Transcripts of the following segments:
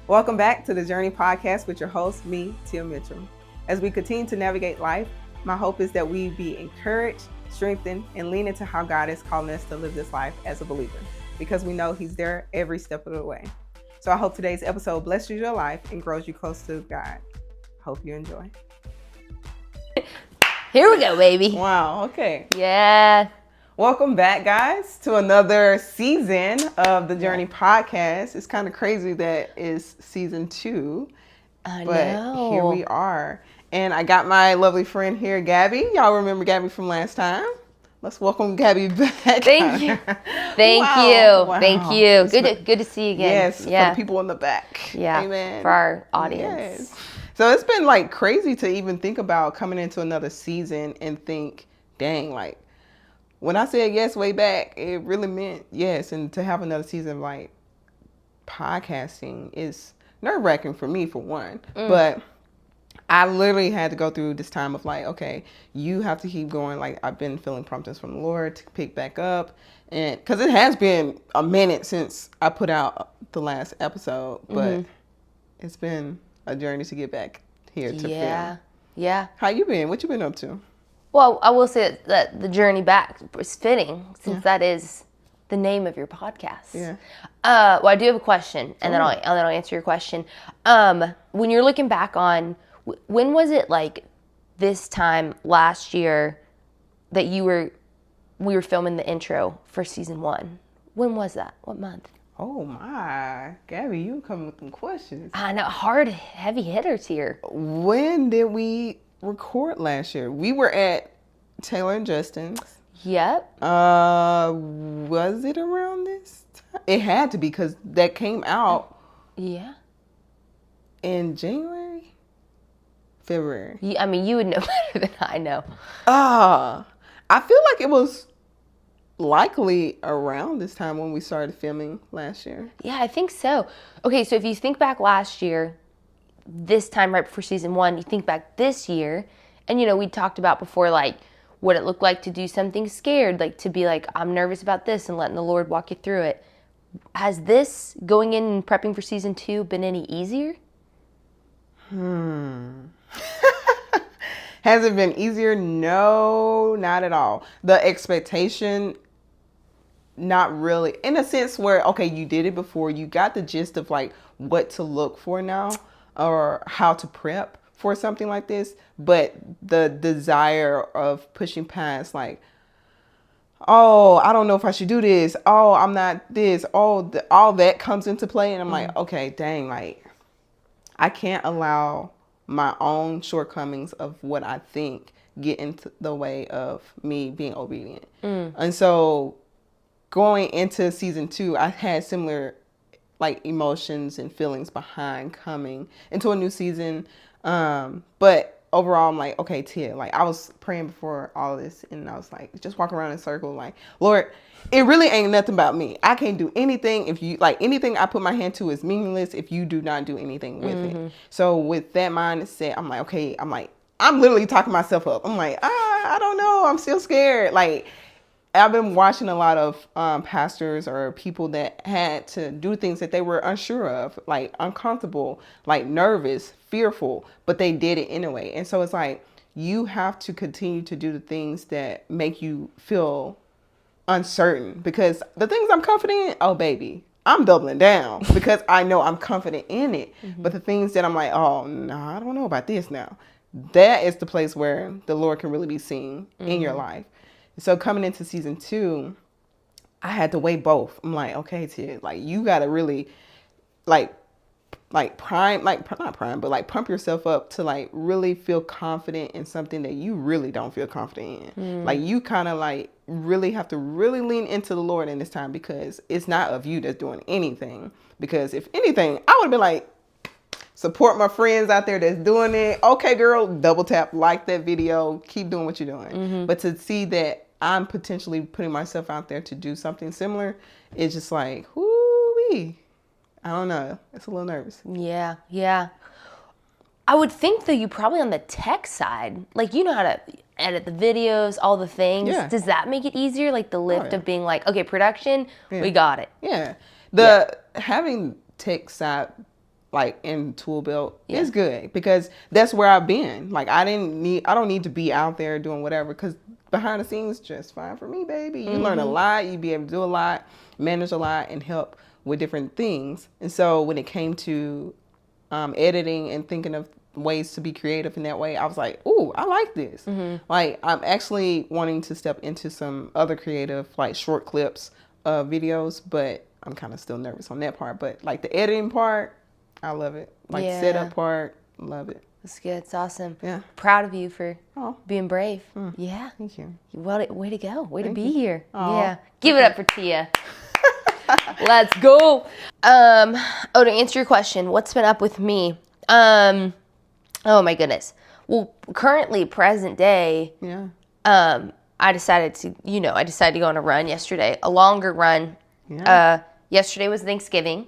Welcome back to the Journey Podcast with your host, me, Tia Mitchell. As we continue to navigate life, my hope is that we be encouraged, strengthened, and lean into how God is calling us to live this life as a believer, because we know He's there every step of the way. So I hope today's episode blesses your life and grows you close to God. Hope you enjoy. Here we go, baby. Wow, okay. Yeah. Welcome back, guys, to another season of the Journey Podcast. It's kind of crazy that it's season 2, but here we are. And I got my lovely friend here, Gabby. Y'all remember Gabby from last time? Let's welcome Gabby back. Thank you. Thank you. Good to see you again. Yes, for the people in the back. Yeah. Amen. For our audience. Yes. So it's been like crazy to even think about coming into another season and think, dang, like, when I said yes way back, it really meant yes. And to have another season of like podcasting is nerve-wracking for me, for one. But I literally had to go through this time of like, okay, you have to keep going. Like, I've been feeling promptings from the Lord to pick back up. And because it has been a minute since I put out the last episode, but it's been a journey to get back here to film. Yeah. How you been? What you been up to? Well, I will say that the journey back is fitting, since that is the name of your podcast. Yeah. Well, I do have a question, and then I'll answer your question. When you're looking back on, when was it like this time last year that we were filming the intro for season 1? When was that? What month? Oh my, Gabby, you coming with some questions. I know, hard, heavy hitters here. When did we record last year? We were at Taylor and Justin's. Yep. Was it around this time? It had to be, because that came out. Yeah. In January? February. I mean, you would know better than I know. I feel like it was likely around this time when we started filming last year. Yeah, I think so. Okay, so if you think back last year, this time right before season 1, you think back this year, and we talked about before, like, what it looked like to do something scared, like to be like, I'm nervous about this, and letting the Lord walk you through it. Has this, going in and prepping for season 2, been any easier? Has it been easier? No, not at all. The expectation, not really. In a sense where, okay, you did it before, you got the gist of like what to look for now, or how to prep for something like this. But the desire of pushing past, like, oh, I don't know if I should do this. Oh, I'm not this. Oh, all that comes into play. And I'm like, okay, dang, like, I can't allow my own shortcomings of what I think get into the way of me being obedient. And so going into season 2, I had similar like emotions and feelings behind coming into a new season. But overall, I'm like, okay, Tia, like, I was praying before all of this, and I was like, just walk around in a circle, like, Lord, it really ain't nothing about me. I can't do anything if you, like, anything I put my hand to is meaningless if you do not do anything with it. So with that mindset, I'm like, okay, I'm literally talking myself up. I'm like, I don't know. I'm still scared. Like, I've been watching a lot of pastors or people that had to do things that they were unsure of, like uncomfortable, like nervous, fearful, but they did it anyway. And so it's like, you have to continue to do the things that make you feel uncertain, because the things I'm confident in, oh baby, I'm doubling down because I know I'm confident in it. But the things that I'm like, oh no, I don't know about this now, that is the place where the Lord can really be seen in your life. So coming into season 2, I had to weigh both. I'm like, okay, Tia, like, you got to really like prime, like not prime, but like pump yourself up to like really feel confident in something that you really don't feel confident in. Like, you kind of like really have to really lean into the Lord in this time, because it's not of you that's doing anything. Because if anything, I would have been like, support my friends out there that's doing it. Okay, girl, double tap, like that video, keep doing what you're doing. But to see that I'm potentially putting myself out there to do something similar, it's just like, whoo-wee. I don't know. It's a little nervous. Yeah. I would think, though, you probably on the tech side, like, you know how to edit the videos, all the things. Yeah. Does that make it easier? Like the lift of being like, okay, production, we got it. Yeah. Having tech side like in tool belt, it's good because that's where I've been. Like I don't need to be out there doing whatever because behind the scenes just fine for me, baby. You learn a lot, you be able to do a lot, manage a lot, and help with different things. And so when it came to editing and thinking of ways to be creative in that way, I was like, ooh, I like this. Like I'm actually wanting to step into some other creative, like short clips of videos, but I'm kind of still nervous on that part. But like the editing part, I love it. Like the setup part, love it. That's good. It's awesome. Yeah. Proud of you for being brave. Yeah. Thank you. Well, way to go. Way to be you. here. Aw. Yeah. Give it up for Tia. Let's go. To answer your question, what's been up with me? Oh my goodness. Well, currently present day, I decided to go on a run yesterday, a longer run. Yeah. Yesterday was Thanksgiving,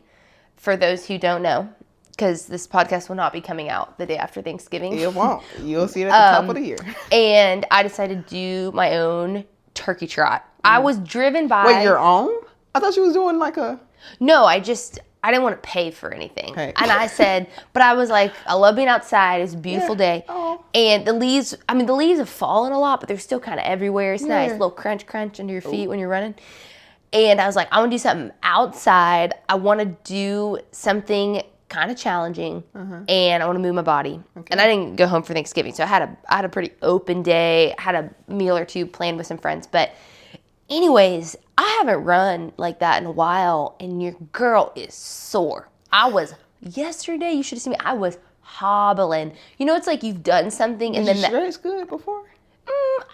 for those who don't know, because this podcast will not be coming out the day after Thanksgiving. It won't. You'll see it at the top of the year. And I decided to do my own turkey trot. I was driven by... Wait, your own? I thought you was doing like a... No, I didn't want to pay for anything. Hey. And I said, but I was like, I love being outside. It's a beautiful day. Oh. And the leaves have fallen a lot, but they're still kind of everywhere. It's nice. A little crunch under your feet when you're running. And I was like, I want to do something outside. I want to do something kind of challenging, and I want to move my body. Okay. And I didn't go home for Thanksgiving, so I had a pretty open day. I had a meal or two planned with some friends. But anyways, I haven't run like that in a while, and your girl is sore. Yesterday, you should have seen me. I was hobbling. You know, it's like you've done something, and then you stretch good before?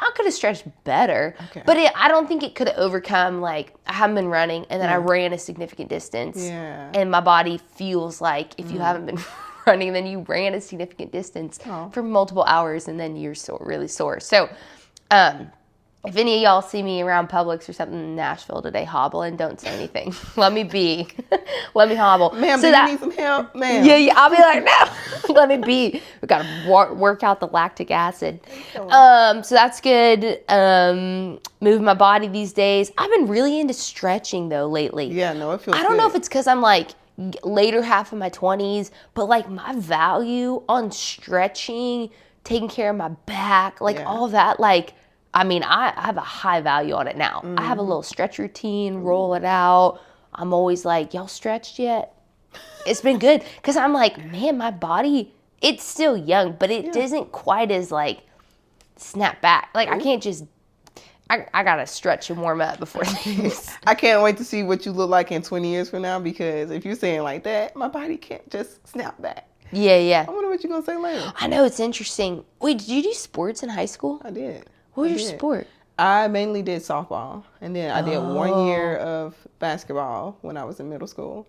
I could have stretched better, but I don't think it could have overcome, like, I haven't been running, and then I ran a significant distance, and my body feels like if you haven't been running, then you ran a significant distance for multiple hours, and then you're really sore. So, if any of y'all see me around Publix or something in Nashville today hobbling, don't say anything. Let me be. Let me hobble. Ma'am, do you need some help? Ma'am. Yeah, I'll be like, no. Let me be. We got to work out the lactic acid. So that's good. Moving my body these days. I've been really into stretching, though, lately. Yeah, no, it feels I don't know if it's because I'm, like, later half of my 20s, but, like, my value on stretching, taking care of my back, like, all that, like, I have a high value on it now. I have a little stretch routine, roll it out. I'm always like, y'all stretched yet? It's been good. Because I'm like, man, my body, it's still young, but it isn't quite as, like, snap back. Like, I can't just, I got to stretch and warm up before things. I can't wait to see what you look like in 20 years from now, because if you're saying like that, my body can't just snap back. Yeah. I wonder what you're going to say later. I know, it's interesting. Wait, did you do sports in high school? I did. What was your sport? I mainly did softball, and then I did 1 year of basketball when I was in middle school.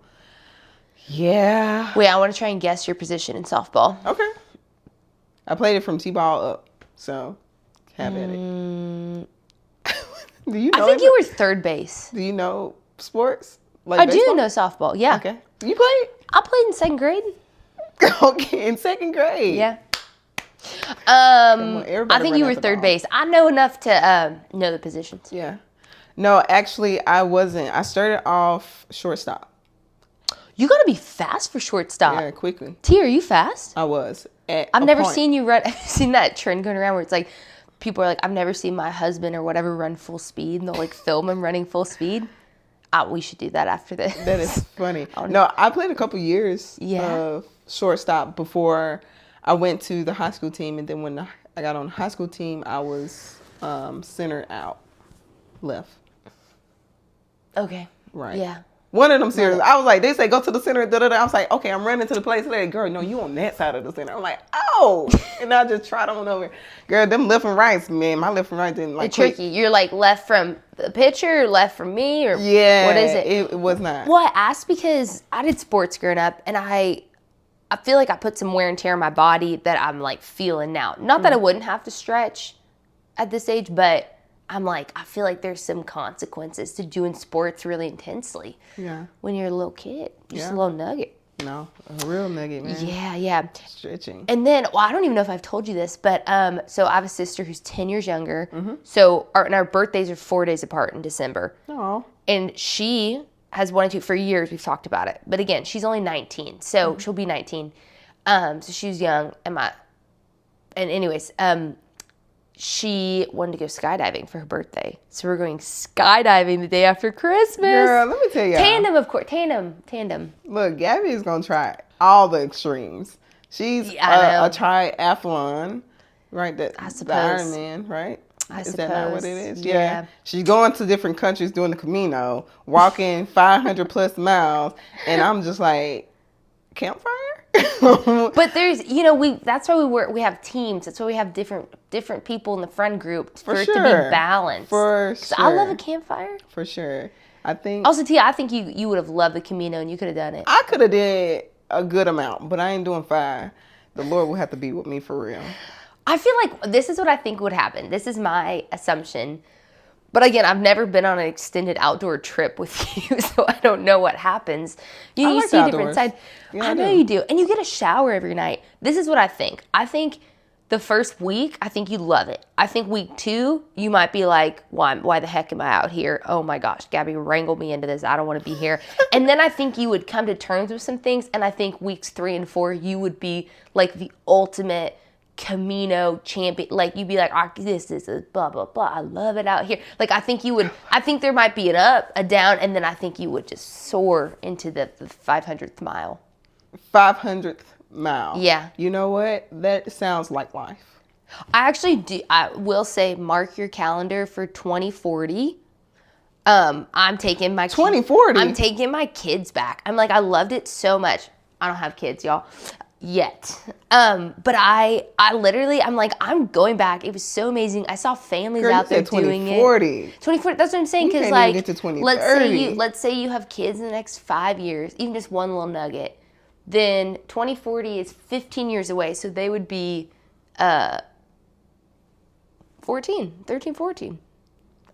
Yeah. Wait, I want to try and guess your position in softball. Okay. I played it from T-ball up, so have at it. Do you know? I think you were third base. Do you know sports? Like I baseball? Do know softball, yeah. Okay. You played? I played in second grade. Okay, in second grade. Yeah. I think you were third base. I know enough to know the positions. Yeah. No, actually, I wasn't. I started off shortstop. You got to be fast for shortstop. Yeah, quickly. T, are you fast? I was. I've never seen you run. I've seen that trend going around where it's like, people are like, I've never seen my husband or whatever run full speed, and they'll like film him running full speed. We should do that after this. That is funny. No, I played a couple years of shortstop before I went to the high school team, and then when I got on the high school team, I was center out, left. Okay. Right. Yeah. One of them series, I was like, they say go to the center, I was like, okay, I'm running to the place. They're like, girl, no, you on that side of the center. I'm like, oh, and I just tried on over. Girl, them left and rights, man, my left and right didn't like. It's tricky. You're like left from the pitcher, left from me, or what is it? It was not. Well, I asked because I did sports growing up, and I feel like I put some wear and tear on my body that I'm like feeling now. Not that I wouldn't have to stretch at this age, but I'm like, I feel like there's some consequences to doing sports really intensely. Yeah. When you're a little kid, just a little nugget. No, a real nugget, man. Yeah. Stretching. And then, well, I don't even know if I've told you this, but so I have a sister who's 10 years younger. Mm-hmm. So our birthdays are 4 days apart in December. Oh. And she has wanted to for years. We've talked about it, but again, she's only 19, so she'll be 19. So she's young. Anyways, she wanted to go skydiving for her birthday, so we're going skydiving the day after Christmas. Girl, let me tell you. Tandem, of course. Tandem. Look, Gabby is gonna try all the extremes. She's a triathlon, right? I The suppose. Ironman, right? I Is suppose. that not what it is? Yeah. She's going to different countries doing the Camino, walking 500 plus miles, and I'm just like, campfire? But there's, that's why we have teams. That's why we have different people in the friend group for it to be balanced. For sure. I love a campfire. For sure. I think. Also, Tia, I think you would have loved the Camino and you could have done it. I could have did a good amount, but I ain't doing 5. The Lord will have to be with me for real. I feel like this is what I think would happen. This is my assumption. But again, I've never been on an extended outdoor trip with you, so I don't know what happens. You like see a outdoors. different side. Yeah, I know you do. And you get a shower every night. This is what I think. I think the first week, I think you love it. I think week 2, you might be like, why the heck am I out here? Oh my gosh, Gabby wrangled me into this. I don't want to be here. And then I think you would come to terms with some things. And I think weeks 3 and 4, you would be like the ultimate Camino champion. Like you'd be like, this is a blah blah blah, I love it out here. Like I think there might be an up, a down, and then I think you would just soar into the 500th mile. 500th mile. Yeah. You know what? That sounds like life. I actually do. I will say, mark your calendar for 2040. I'm taking my 2040. I'm taking my kids back. I'm like, I loved it so much. I don't have kids, y'all. Yet. But I literally, I'm like, I'm going back. It was so amazing. I saw families out there doing it. 2040. That's what I'm saying. Because like, get to 2030. let's say you have kids in the next 5 years, even just one little nugget. Then 2040 is 15 years away. So they would be 13, 14.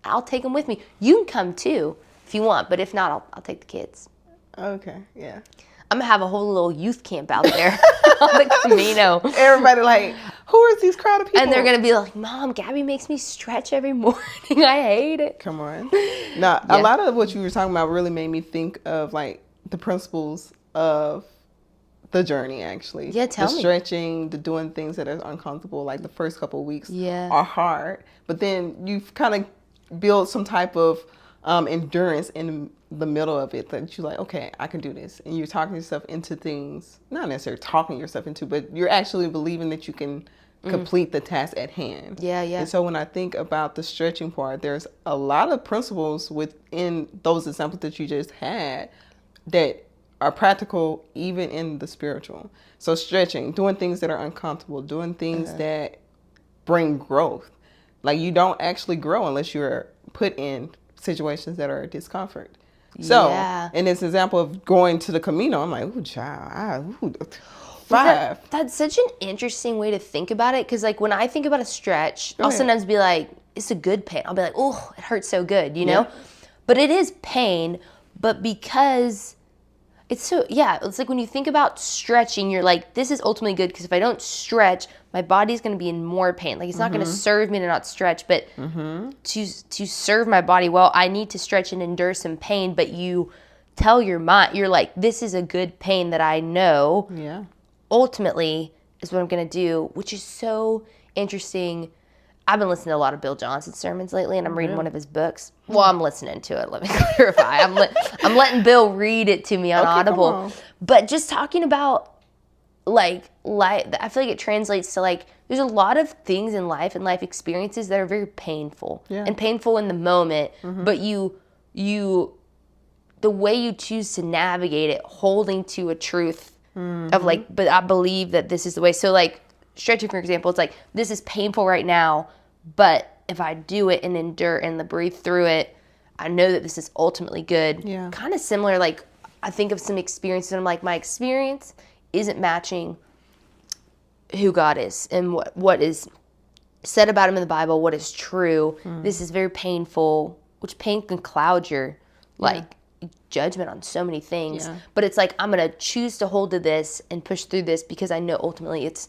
I'll take them with me. You can come too if you want. But if not, I'll take the kids. Okay. Yeah. I'm going to have a whole little youth camp out there on the Camino. Everybody like, who are these crowd of people? And they're going to be like, Mom, Gabby makes me stretch every morning. I hate it. Come on. Now, a lot of what you were talking about really made me think of like the principles of the journey, actually. Yeah, tell me. The stretching, the doing things that are uncomfortable, like the first couple of weeks are hard. But then you've kind of built some type of endurance in the middle of it that you're like, okay, I can do this. And you're talking yourself into things, not necessarily talking yourself into, but you're actually believing that you can complete the task at hand. Yeah. And so when I think about the stretching part, there's a lot of principles within those examples that you just had that are practical even in the spiritual. So stretching, doing things that are uncomfortable, doing things that bring growth. Like you don't actually grow unless you're put in situations that are discomfort. So, in this example of going to the Camino, I'm like, ooh, child, 5. That's such an interesting way to think about it. Because, like, when I think about a stretch, I'll sometimes be like, it's a good pain. I'll be like, oh, it hurts so good, you know? But it is pain. But because it's so, it's like when you think about stretching, you're like, this is ultimately good. Because if I don't stretch, my body's going to be in more pain. Like, it's not going to serve me to not stretch, but to serve my body well, I need to stretch and endure some pain. But you tell your mind, you're like, this is a good pain that I know ultimately is what I'm going to do, which is so interesting. I've been listening to a lot of Bill Johnson sermons lately, and I'm reading one of his books. Well, I'm listening to it. Let me clarify. I'm letting Bill read it to me on Audible. But just talking about like I feel like it translates to like there's a lot of things in life and life experiences that are very painful and painful in the moment, but you the way you choose to navigate it, holding to a truth of like, but I believe that this is the way. So like stretching, for example, it's like this is painful right now, but if I do it and endure and breathe through it, I know that this is ultimately good. Yeah. Kind of similar, like I think of some experiences and I'm like, my experience isn't matching who God is and what is said about him in the Bible, what is true. This is very painful, which pain can cloud your judgment on so many things. But it's like, I'm going to choose to hold to this and push through this because I know ultimately it's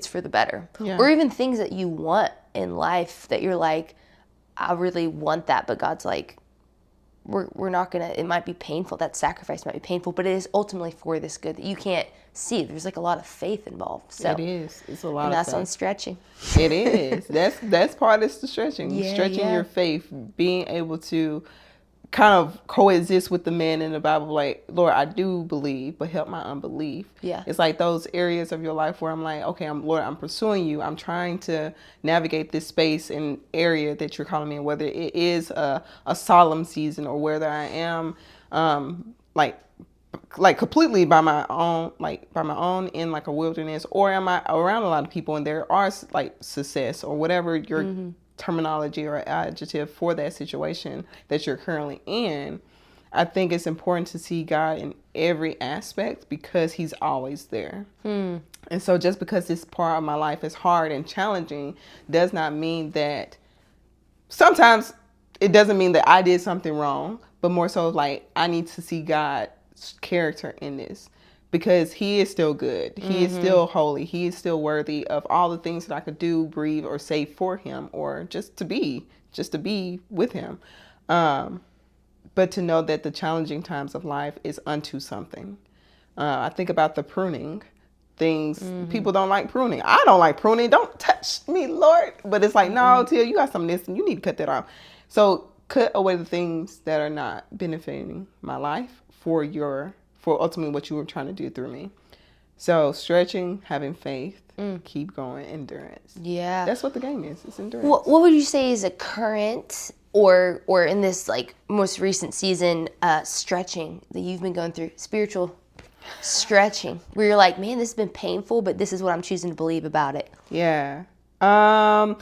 for the better. Or even things that you want in life that you're like, I really want that, but God's like, we're not gonna, it might be painful, that sacrifice might be painful, but it is ultimately for this good that you can't see. There's like a lot of faith involved. So It is. It's a lot and of that's faith. on stretching. It is. That's part of the stretching. Yeah, Stretching yeah. your faith, being able to kind of coexist with the man in the Bible, like, Lord, I do believe, but help my unbelief. Yeah. It's like those areas of your life where I'm like, okay, Lord, I'm pursuing you. I'm trying to navigate this space and area that you're calling me in, whether it is a solemn season or whether I am like completely by my own in like a wilderness, or am I around a lot of people and there are like success or whatever your terminology or adjective for that situation that you're currently in. I think it's important to see God in every aspect because he's always there. And so just because this part of my life is hard and challenging does not mean that sometimes it doesn't mean that I did something wrong, but more so like I need to see God's character in this because he is still good. He is still holy. He is still worthy of all the things that I could do, breathe, or say for him, or just to be with him. But to know that the challenging times of life is unto something. I think about the pruning things. People don't like pruning. I don't like pruning. Don't touch me, Lord. But it's like, no, Tia, you got some of this and you need to cut that off. So cut away the things that are not benefiting my life for ultimately what you were trying to do through me. So stretching, having faith, keep going, endurance. Yeah. That's what the game is. It's endurance. What would you say is a current or in this like most recent season stretching that you've been going through, spiritual stretching, where you're like, man, this has been painful, but this is what I'm choosing to believe about it? Yeah. I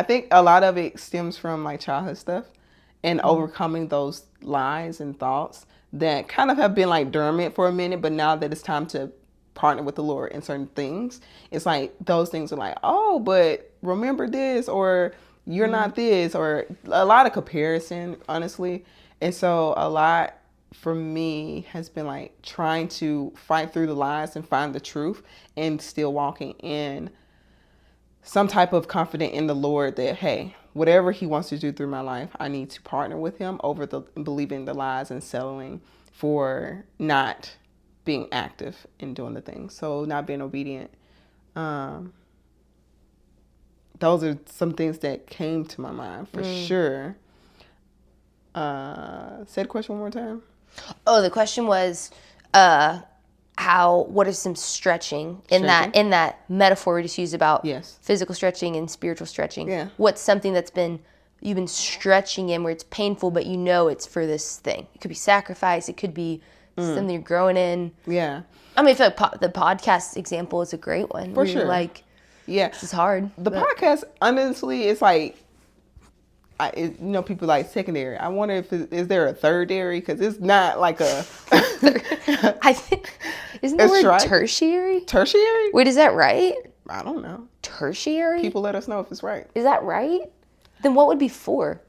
think a lot of it stems from my childhood stuff and overcoming those lies and thoughts that kind of have been like dormant for a minute, but now that it's time to partner with the Lord in certain things, it's like those things are like, oh, but remember this, or you're not this, or a lot of comparison, honestly. And so a lot for me has been like trying to fight through the lies and find the truth and still walking in some type of confidence in the Lord that, hey, whatever he wants to do through my life, I need to partner with him over the believing the lies and settling for not being active in doing the things. So not being obedient. Those are some things that came to my mind for sure. Say the question one more time. Oh, the question was, what is some stretching in that metaphor we just used about physical stretching and spiritual stretching? Yeah. What's something you've been stretching in where it's painful, but you know it's for this thing? It could be sacrifice. It could be something you're growing in. Yeah. I mean, I feel like the podcast example is a great one. For sure. Like, yeah, this is hard. The podcast, honestly, it's like, people like secondary. I wonder if is there a thirdary, because it's not like a. I think isn't the word tertiary? Tertiary? Wait, is that right? I don't know. Tertiary? People let us know if it's right. Is that right? Then what would be four?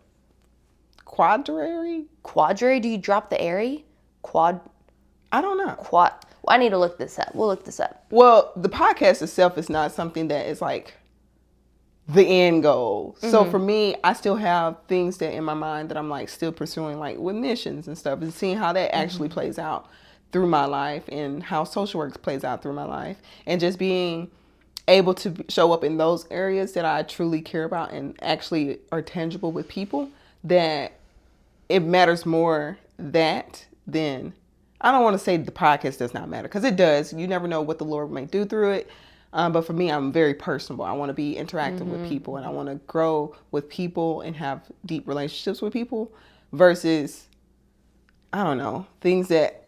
Quadrary? Quadrary? Do you drop the airy? I don't know. I need to look this up. We'll look this up. Well, the podcast itself is not something that is like the end goal. So for me, I still have things that in my mind that I'm like still pursuing, like with missions and stuff, and seeing how that actually plays out through my life and how social work plays out through my life, and just being able to show up in those areas that I truly care about and actually are tangible with people, that it matters more that than, I don't want to say the podcast does not matter, because it does. You never know what the Lord may do through it. But for me, I'm very personable. I want to be interactive with people, and I want to grow with people and have deep relationships with people versus, I don't know, things that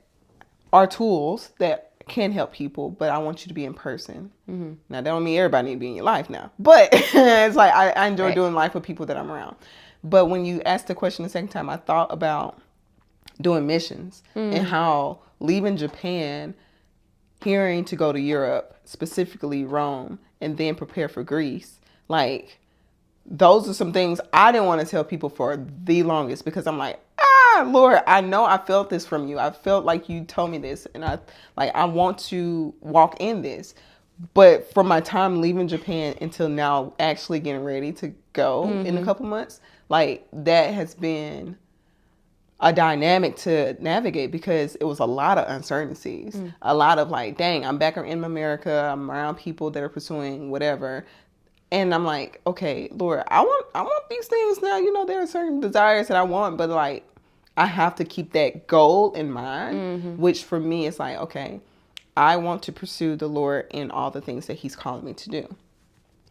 are tools that can help people, but I want you to be in person. Now, that don't mean everybody need to be in your life now, but it's like I enjoy doing life with people that I'm around. But when you asked the question the second time, I thought about doing missions and how leaving Japan, hearing to go to Europe, specifically Rome, and then prepare for Greece, like those are some things I didn't want to tell people for the longest, because I'm like, Lord, I know I felt this from you. I felt like you told me this, and I want to walk in this. But from my time leaving Japan until now, actually getting ready to go in a couple months, like that has been a dynamic to navigate because it was a lot of uncertainties, a lot of like, dang, I'm back in America, I'm around people that are pursuing whatever. And I'm like, okay, Lord, I want these things now. You know, there are certain desires that I want, but like, I have to keep that goal in mind, which for me is like, okay, I want to pursue the Lord in all the things that he's calling me to do.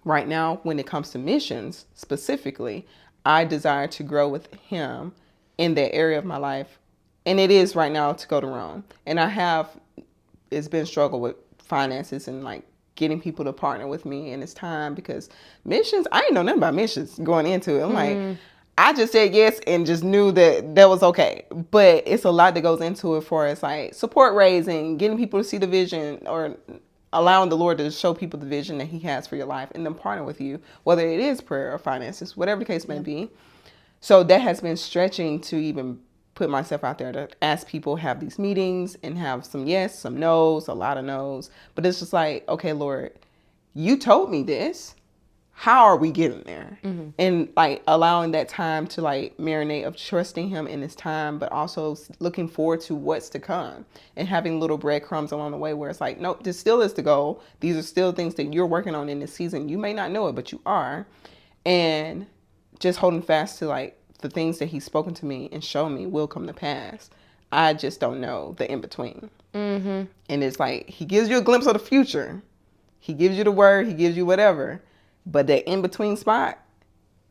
Right now, when it comes to missions specifically, I desire to grow with him in that area of my life. And it is right now to go to Rome. And it's been a struggle with finances and like getting people to partner with me in this time because missions, I ain't know nothing about missions going into it. I'm like, I just said yes and just knew that was okay. But it's a lot that goes into it for us, like support raising, getting people to see the vision, or allowing the Lord to show people the vision that he has for your life and then partner with you, whether it is prayer or finances, whatever the case may be. So that has been stretching to even put myself out there to ask people, have these meetings and have some yes, some no's, a lot of no's. But it's just like, okay, Lord, you told me this. How are we getting there? And like allowing that time to like marinate of trusting him in this time, but also looking forward to what's to come and having little breadcrumbs along the way where it's like, nope, this still is the goal. These are still things that you're working on in this season. You may not know it, but you are. And just holding fast to like the things that he's spoken to me and shown me will come to pass. I just don't know the in between. And it's like he gives you a glimpse of the future. He gives you the word. He gives you whatever. But that in between spot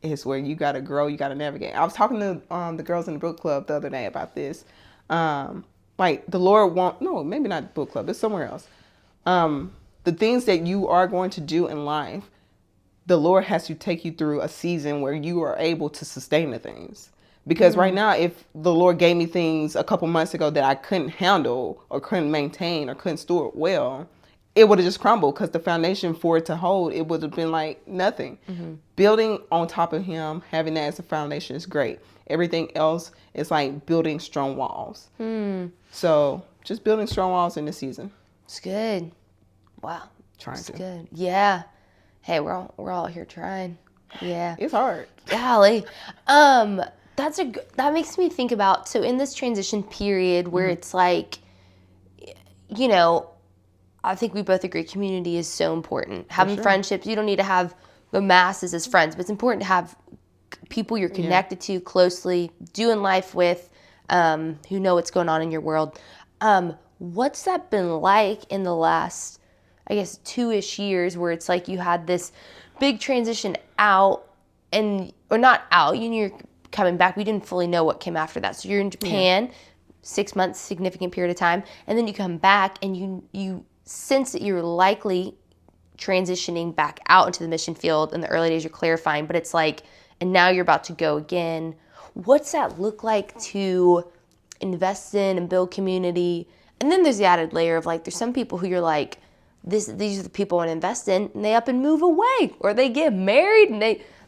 is where you got to grow. You got to navigate. I was talking to the girls in the book club the other day about this. Like the Lord maybe not book club. It's somewhere else. The things that you are going to do in life, the Lord has to take you through a season where you are able to sustain the things. Because right now, if the Lord gave me things a couple months ago that I couldn't handle or couldn't maintain or couldn't steward well, it would have just crumbled because the foundation for it to hold, it would have been like nothing. Building on top of him, having that as a foundation is great. Everything else is like building strong walls. So just building strong walls in this season. It's good. Wow. It's good. Yeah. Hey, we're all here trying. Yeah. It's hard. Golly. That makes me think about, so in this transition period where it's like, you know, I think we both agree community is so important. Having friendships, you don't need to have the masses as friends, but it's important to have people you're connected to closely, doing life with, who know what's going on in your world. What's that been like in the last, I guess, 2-ish years where it's like you had this big transition out or not out, you knew you're coming back. We didn't fully know what came after that. So you're in Japan, 6 months, significant period of time. And then you come back and you sense that you're likely transitioning back out into the mission field. In the early days, you're clarifying, but it's like, and now you're about to go again. What's that look like to invest in and build community? And then there's the added layer of like, there's some people who you're like, these are the people I want to invest in, and they up and move away, or they get married and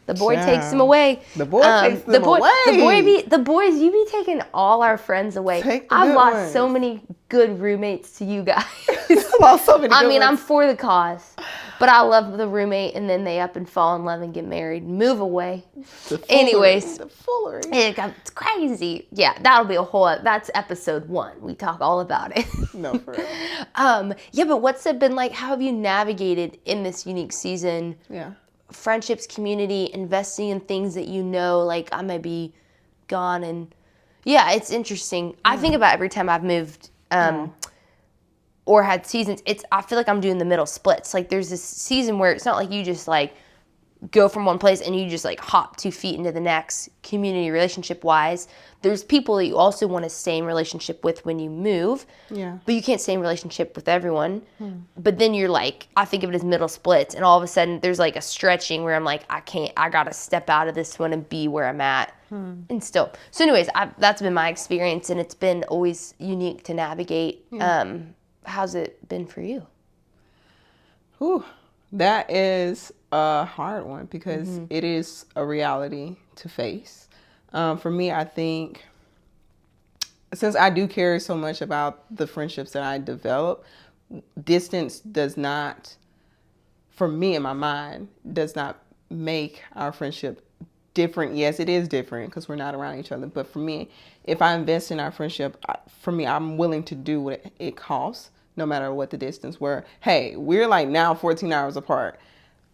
the boy takes them away. The boy takes them away. The boys, you be taking all our friends away. I've lost so many good roommates to you guys. Lost so many good ones. I'm for the cause, but I love the roommate, and then they up and fall in love and get married, and move away. Anyways, the foolery. It's crazy. Yeah, that'll be that's episode 1. We talk all about it. No, for real. Yeah, but what's it been like? How have you navigated in this unique season? Yeah. Friendships, community, investing in things that you know, like I may be gone, and yeah, it's interesting. I think about every time I've moved or had seasons. I feel like I'm doing the middle splits. Like there's this season where it's not like you just like go from one place and you just like hop 2 feet into the next, community relationship wise. There's people that you also want to stay in relationship with when you move. Yeah. But you can't stay in relationship with everyone. But then you're like, I think of it as middle splits, and all of a sudden there's like a stretching where I'm like, I gotta step out of this one and be where I'm at. And still. So anyways, that's been my experience, and it's been always unique to navigate. How's it been for you? Whew. That is a hard one because it is a reality to face. For me, I think since I do care so much about the friendships that I develop, distance does not, for me in my mind, does not make our friendship different. Yes, it is different because we're not around each other. But for me, if I invest in our friendship, for me, I'm willing to do what it costs, no matter what the distance. Where, hey, we're like now 14 hours apart.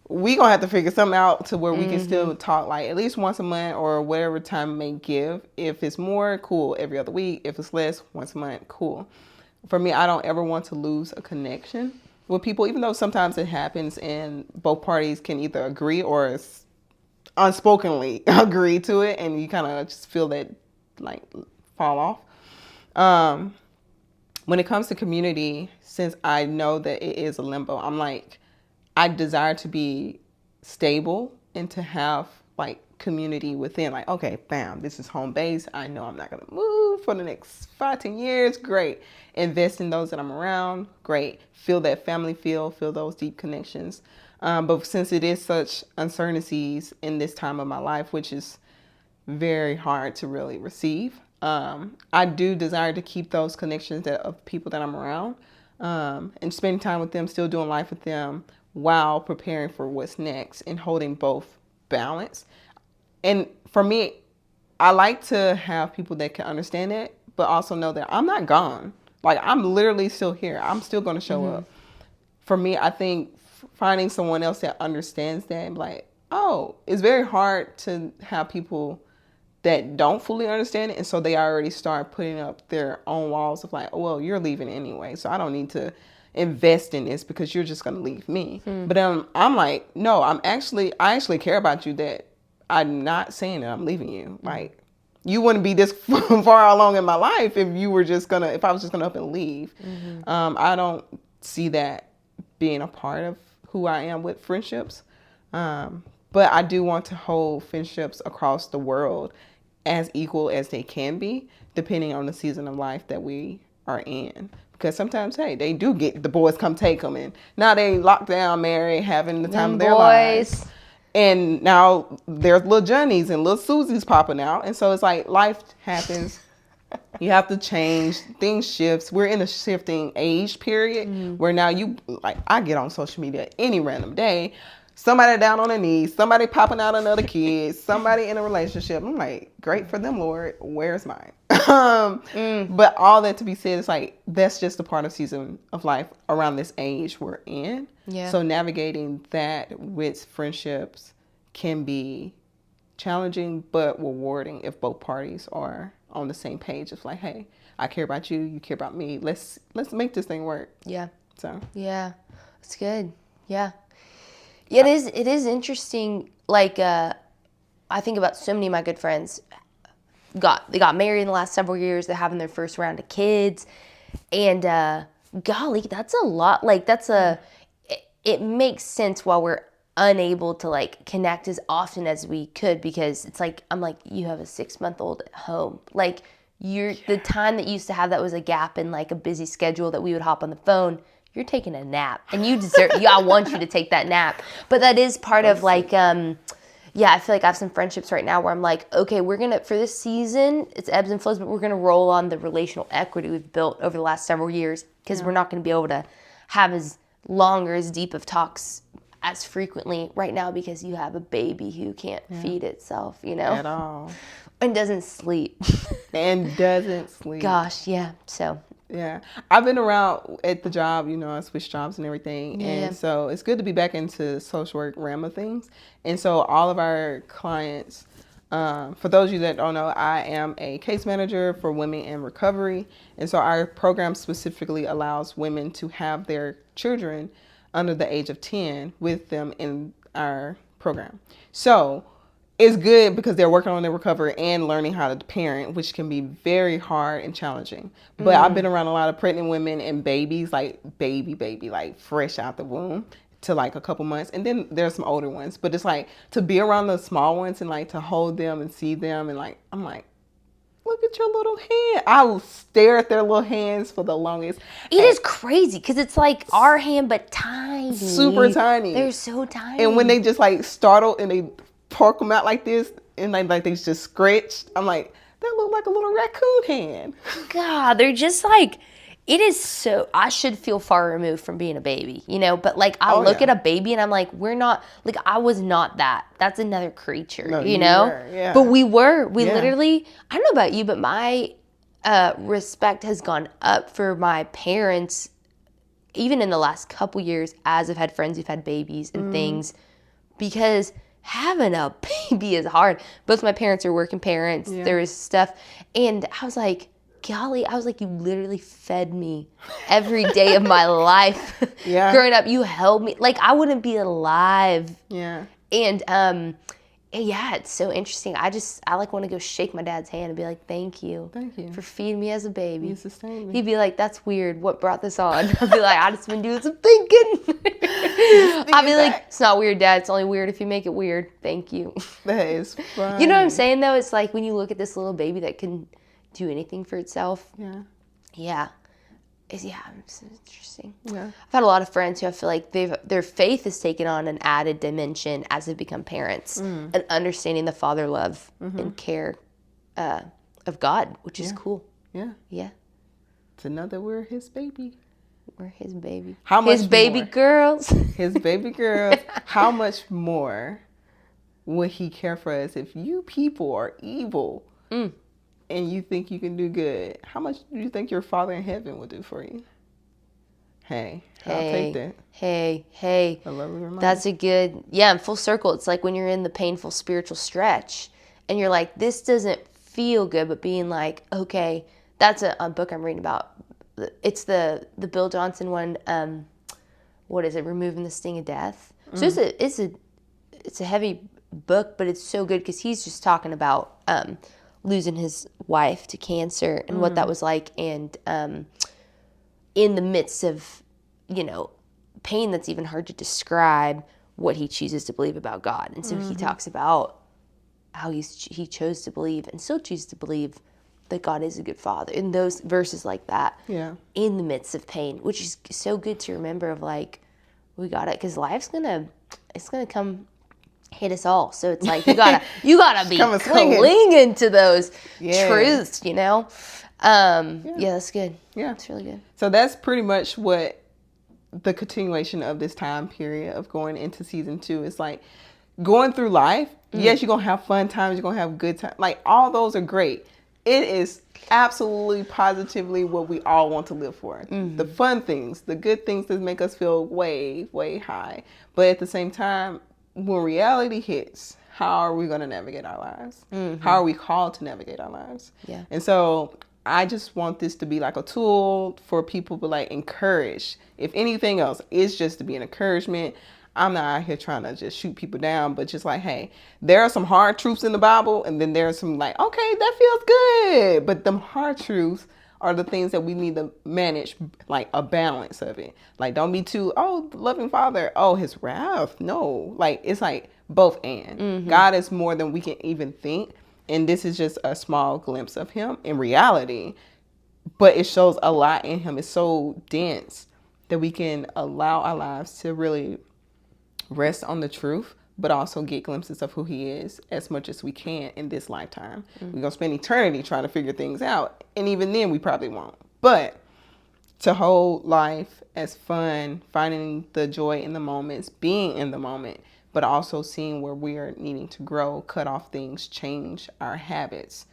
We gonna have to figure something out to where we can still talk like at least once a month or whatever time may give. If it's more, cool, every other week. If it's less, once a month, cool. For me, I don't ever want to lose a connection with people, even though sometimes it happens and both parties can either agree or unspokenly agree to it, and you kind of just feel that like fall off. When it comes to community, since I know that it is a limbo, I'm like, I desire to be stable and to have like community within. Like, okay, bam, this is home base. I know I'm not gonna move for the next 5-10 years. Great. Invest in those that I'm around. Great. Feel that family feel those deep connections. But since it is such uncertainties in this time of my life, which is very hard to really receive, I do desire to keep those connections of people that I'm around, and spending time with them, still doing life with them while preparing for what's next and holding both balance. And for me, I like to have people that can understand it, but also know that I'm not gone. Like, I'm literally still here. I'm still going to show up. For me, I think finding someone else that understands that, like, oh, it's very hard to have people that don't fully understand it, and so they already start putting up their own walls of like, oh, well, you're leaving anyway, so I don't need to invest in this because you're just going to leave me. But I'm like, no, I actually care about you, that I'm not saying that I'm leaving you. Like, you wouldn't be this far along in my life if I was just gonna up and leave. I don't see that being a part of who I am with friendships. But I do want to hold friendships across the world as equal as they can be, depending on the season of life that we are in. Because sometimes, hey, they do get the boys come take them, and now they locked down, married, having the time of their lives. And now there's little Johnnies and little Susies popping out, and so it's like life happens. You have to change. Things shifts. We're in a shifting age period where now I get on social media any random day. Somebody down on their knees, somebody popping out another kid, somebody in a relationship. I'm like, great for them, Lord. Where's mine? But all that to be said, it's like, that's just a part of season of life around this age we're in. Yeah. So navigating that with friendships can be challenging but rewarding if both parties are on the same page. It's like, hey, I care about you, you care about me. Let's make this thing work. Yeah. So yeah, it's good. Yeah. It is interesting. Like, I think about so many of my good friends they got married in the last several years. They're having their first round of kids, and golly, that's a lot. Like, it makes sense while we're unable to like connect as often as we could, because it's like, I'm like, you have a 6-month-old at home. Like, the time that you used to have that was a gap in like a busy schedule that we would hop on the phone. You're taking a nap, and you deserve. I want you to take that nap. But that is part of like, I feel like I have some friendships right now where I'm like, okay, we're gonna, for this season, it's ebbs and flows, but we're gonna roll on the relational equity we've built over the last several years, because we're not gonna be able to have as long or as deep of talks as frequently right now, because you have a baby who can't feed itself, at all, and doesn't sleep. Gosh, yeah. So. Yeah, I've been around at the job, I switched jobs and everything. And so it's good to be back into social work realm of things. And so all of our clients, for those of you that don't know, I am a case manager for women in recovery. And so our program specifically allows women to have their children under the age of 10 with them in our program. So it's good because they're working on their recovery and learning how to parent, which can be very hard and challenging. But I've been around a lot of pregnant women and babies, like baby, like fresh out the womb to like a couple months. And then there's some older ones. But it's like to be around the small ones and like to hold them and see them. And like, I'm like, look at your little hand. I will stare at their little hands for the longest. It is crazy because it's like our hand, but tiny. Super tiny. They're so tiny. And when they just like startle and they pork them out like this, and like they just scratched, I'm like, that look like a little raccoon hand. God, they're just like, It is so, I should feel far removed from being a baby, you know, but like I look at a baby and I'm like, we're not, like I was not that. That's another creature, No, you know? were, yeah. But we literally, I don't know about you, but my respect has gone up for my parents, even in the last couple years, as I've had friends who've had babies and things, because having a baby is hard. Both my parents are working parents. There is stuff. And I was like, golly, I was like, you literally fed me every day of my life. Growing up, you held me. Like, I wouldn't be alive. Yeah. And, yeah, it's so interesting. I like want to go shake my dad's hand and be like, thank you for feeding me as a baby. You sustained me. He'd be like, that's weird. What brought this on? I'd be like, I just been doing some thinking. I'd be like, it's not weird, Dad. It's only weird if you make it weird. Thank you. That is fun. You know what I'm saying, though? It's like when you look at this little baby that can do anything for itself. Yeah. It's interesting. Yeah. I've had a lot of friends who I feel like their faith has taken on an added dimension as they've become parents and understanding the father love and care of God, which is cool. Yeah. Yeah. To know that we're his baby. We're his baby. How much his baby more? Girls. His baby girls. How much more would he care for us if you people are evil? And you think you can do good, how much do you think your Father in heaven will do for you? Hey, I'll take that. Hey. A lovely reminder. That's a good, in full circle. It's like when you're in the painful spiritual stretch and you're like, this doesn't feel good, but being like, okay, that's a book I'm reading about. It's the Bill Johnson one. What is it? Removing the Sting of Death. So it's a heavy book, but it's so good because he's just talking about losing his wife to cancer and what that was like, and in the midst of, pain that's even hard to describe, what he chooses to believe about God. And so he talks about how he chose to believe and still chooses to believe that God is a good father in those verses like that. Yeah. In the midst of pain, which is so good to remember of like, we got it, because life's gonna come hit us all. So it's like you gotta be clinging to those truths, that's good. Yeah, it's really good. So that's pretty much what the continuation of this time period of going into season 2 is like. Going through life, yes, you're gonna have fun times, you're gonna have good times, like all those are great. It is absolutely positively what we all want to live for. The fun things, the good things that make us feel way, way high. But at the same time, when reality hits, how are we going to navigate our lives? How are we called to navigate our lives? Yeah. And so I just want this to be like a tool for people to like encourage. If anything else, it's just to be an encouragement. I'm not out here trying to just shoot people down, but just like, hey, there are some hard truths in the Bible, and then there's some like, okay, that feels good. But them hard truths are the things that we need to manage, like a balance of it. Like, don't be too, loving Father, his wrath. No, like, it's like both and. God is more than we can even think. And this is just a small glimpse of him in reality. But it shows a lot in him. It's so dense that we can allow our lives to really rest on the truth, but also get glimpses of who he is as much as we can in this lifetime. We're going to spend eternity trying to figure things out. And even then, we probably won't. But to hold life as fun, finding the joy in the moments, being in the moment, but also seeing where we are needing to grow, cut off things, change our habits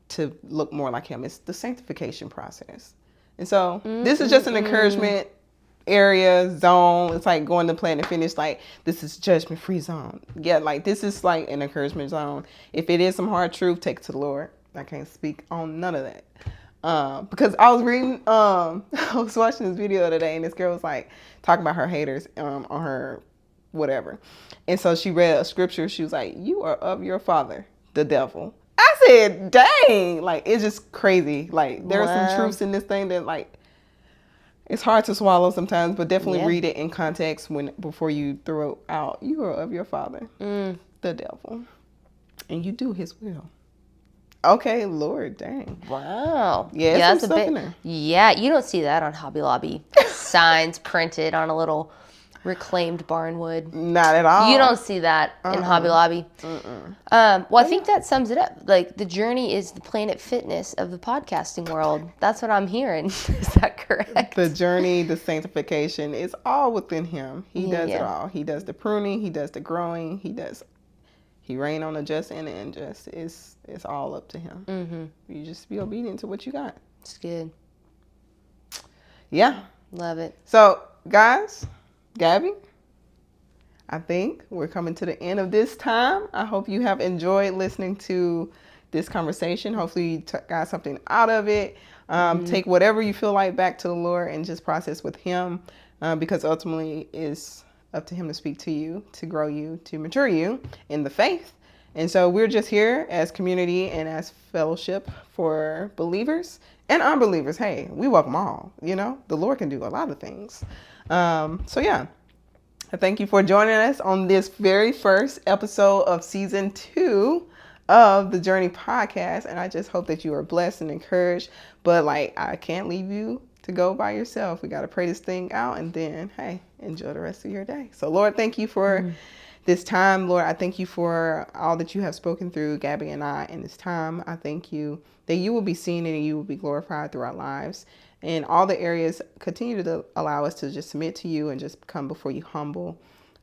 to look more like him. It's the sanctification process. And so this is just an encouragement zone. It's like going to Planet Fitness, like this is judgment-free zone. Yeah, like this is like an encouragement zone. If it is some hard truth, take it to the Lord. I can't speak on none of that. Because I was reading, I was watching this video today, and this girl was like talking about her haters on her whatever. And so she read a scripture. She was like, you are of your father, the devil. I said, dang, like it's just crazy. Like there are some truths in this thing that like, it's hard to swallow sometimes, but definitely read it in context before you throw it out. You are of your father, the devil, and you do his will. Okay, Lord, dang. Wow. Yeah, that's a bit. Yeah, you don't see that on Hobby Lobby signs printed on a little reclaimed barnwood. Not at all. You don't see that in Hobby Lobby. Well, I think that sums it up. Like, the journey is the Planet Fitness of the podcasting world. That's what I'm hearing. Is that correct? The journey, the sanctification is all within him. He does it Yeah. all. He does the pruning. He does the growing. He reign on the just and the unjust. It's all up to him. Mm-hmm. You just be obedient to what you got. It's good. Yeah. Love it. So, guys, Gabby, I think we're coming to the end of this time. I hope you have enjoyed listening to this conversation. Hopefully you got something out of it. Take whatever you feel like back to the Lord and just process with him, because ultimately it's up to him to speak to you, to grow you, to mature you in the faith. And so we're just here as community and as fellowship for believers and unbelievers. Hey, we welcome all. You know, the Lord can do a lot of things. So yeah, I thank you for joining us on this very first episode of season 2 of the Journey podcast. And I just hope that you are blessed and encouraged. But like, I can't leave you to go by yourself. We got to pray this thing out and then, hey, enjoy the rest of your day. So Lord, thank you for this time. Lord, I thank you for all that you have spoken through Gabby and I in this time. I thank you that you will be seen and you will be glorified through our lives. In all the areas, continue to allow us to just submit to you and just come before you humble.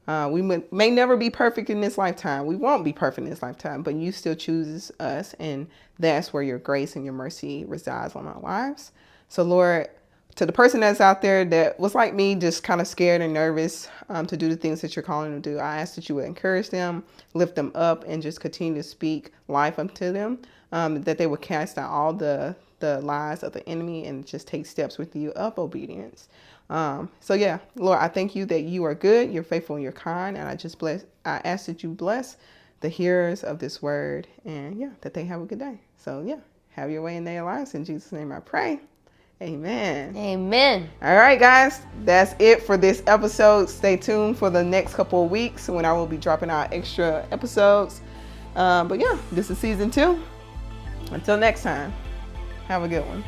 We may never be perfect in this lifetime. We won't be perfect in this lifetime, but you still choose us, and that's where your grace and your mercy resides on our lives. So Lord, to the person that's out there that was like me, just kind of scared and nervous to do the things that you're calling them to do, I ask that you would encourage them, lift them up, and just continue to speak life unto them, that they would cast out all the lies of the enemy and just take steps with you of obedience. So yeah, Lord, I thank you that you are good, you're faithful, and you're kind, and I ask that you bless the hearers of this word, and yeah, that they have a good day. So yeah, have your way in their lives. In Jesus' name I pray. Amen. Amen. All right, guys, that's it for this episode. Stay tuned for the next couple of weeks when I will be dropping out extra episodes. But yeah, this is season 2. Until next time, have a good one.